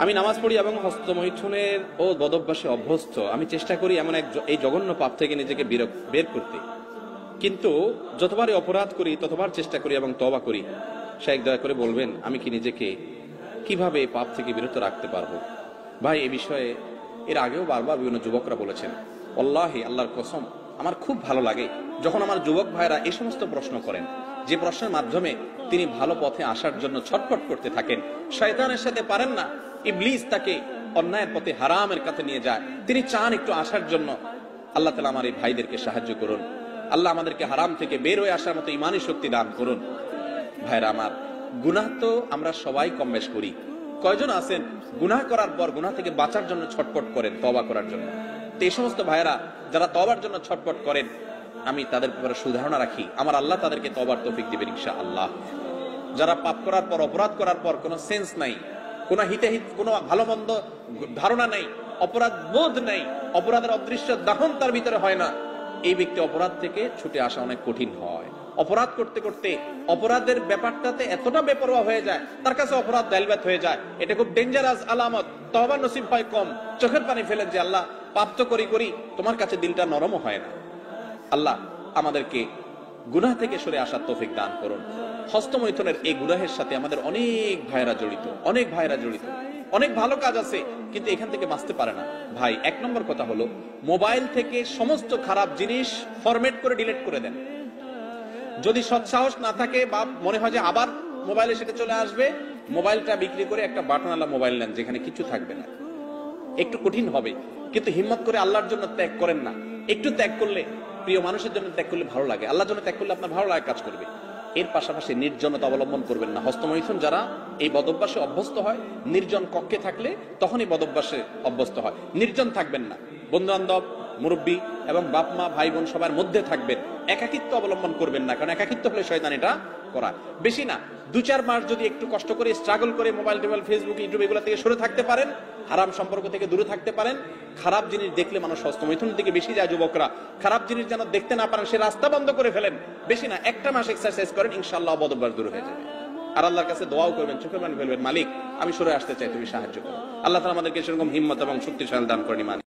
আমি নামাজ পড়ি এবং হস্তমৈথুনের ও বদভ্যাসে অভ্যস্ত। আমি চেষ্টা করি এমন এই জঘন্য পাপ থেকে নিজেকে বের করতে, কিন্তু যতবারই অপরাধ করি ততবার চেষ্টা করি এবং তওবা করি। শাইখ দয়া করে বলবেন আমি কি নিজেকে কিভাবে এই পাপ থেকে বিরত রাখতে পারবো? ভাই, এই বিষয়ে এর আগেও বারবার বিভিন্ন যুবকরা বলেছেন। আল্লাহি, আল্লাহর কসম, আমার খুব ভালো লাগে যখন আমার যুবক ভাইরা এই সমস্ত প্রশ্ন করেন, যে প্রশ্নের মাধ্যমে তিনি ভালো পথে আসার জন্য ছটফট করতে থাকেন। শয়তানের সাথে পারেন না, ইবলিস তাকে অন্যায়ের পথে, হারামের কাছে নিয়ে যায়। তিনি চান একটু আসার জন্য। আল্লাহ তাআলা আমার এই ভাইদেরকে সাহায্য করুন। আল্লাহ আমাদেরকে হারাম থেকে বের হয়ে আসার মতো ঈমানি শক্তি দান করুন। ভাইরা আমার, গুনাহ তো আমরা সবাই কম বেশ করি। কয়জন আছেন গুনাহ করার পর গুনাহ থেকে বাঁচার জন্য ছটফট করেন, তওবা করার জন্য? তো এই সমস্ত ভাইরা যারা তওবার জন্য ছটফট করেন, আমি তাদের ব্যাপারে সুধারণা রাখি, আমার আল্লাহ তাদেরকে তওবার তৌফিক দিবেন ইনশাআল্লাহ। যারা পাপ করার পর, অপরাধ করার পর কোনো সেন্স নাই, কোনো হিতাহিত, কোনো ভালো মন্দ ধারণা নেই, অপরাধ বোধ নেই, অপরাধের অদৃশ্য দাহন তার ভিতরে হয় না, এই ব্যক্তি অপরাধ থেকে ছুটে আসা অনেক কঠিন হয়। অপরাধ করতে করতে অপরাধের ব্যাপারটাতে এতটা বেপরোয়া হয়ে যায়, তার কাছে অপরাধ দাইলবাত হয়ে যায়। এটা খুব ডেঞ্জারাস আলামত। তওবা নসিব হয় কম, চোখের পানি ফেলেন যে আল্লাহ, পাপ তো করি, তোমার কাছে দিলটা নরমও হয় না। আল্লাহ আমাদেরকে গুনাহ থেকে সরে আসার তৌফিক দান করুন। হস্তমৈথুনের এই গুনাহের সাথে আমাদের অনেক ভাইরা জড়িত, অনেক ভালো কাজ আছে, কিন্তু এখান থেকে বাঁচতে পারে না। ভাই, 1 নম্বর কথা হলো, মোবাইল থেকে সমস্ত খারাপ জিনিস ফরম্যাট করে ডিলিট করে দেন। যদি সৎসাহস না থাকে বা মনে হয় যে আবার মোবাইলে সেটা চলে আসবে, মোবাইলটা বিক্রি করে একটা বাটনওয়ালা মোবাইল নেন যেখানে কিছু থাকবে না। একটু কঠিন হবে, কিন্তু হিম্মত করে আল্লাহর জন্য ত্যাগ করেন না। একটু ত্যাগ করলে, প্রিয় মানুষের জন্য ত্যাগ করলে ভালো লাগে, আল্লাহর জন্য ত্যাগ করলে আপনার ভালো লাগে কাজ করবে। এর পাশাপাশি নির্জনতা অবলম্বন করবেন না। হস্তমৈথুন যারা এই বদভ্যাসে অভ্যস্ত হয়, নির্জন কক্ষে থাকলে তখনই বদভ্যাসে অভ্যস্ত হয়। নির্জন থাকবেন না, বন্ধু বান্ধব, মুরব্বী এবং বাপ মা, ভাই বোন সবার মধ্যে থাকবেন। একাকিত্ব অবলম্বন করবেন না, কারণ একাকিত্ব হলে শয়তান এটা করায়। বেশি না, 2-4 মাস যদি একটু কষ্ট করে, স্ট্রাগল করে মোবাইল টোবাইল, ফেসবুক, ইউটিউব এগুলো থেকে সরে থাকতে পারেন, হারাম সম্পর্ক থেকে দূরে থাকতে পারেন। খারাপ জিনিস দেখলে মানুষ হস্তমৈথুনের দিকে বেশি যায়। যুবকরা খারাপ জিনিস যেন দেখতে না পারেন, সে রাস্তা বন্ধ করে ফেলেন। বেশি না, 1টা মাস এক্সারসাইজ করেন, ইনশাআল্লাহ বদভ্যাস দূর হয়ে যাবে। আর আল্লাহর কাছে দোয়াও করবেন, চোখের পানি ফেলবেন, মালিক আমি সরে আসতে চাই, তুমি সাহায্য করো। আল্লাহ তাআলা আমাদেরকে সেরকম হিম্মত এবং শক্তিশালী দান করেন।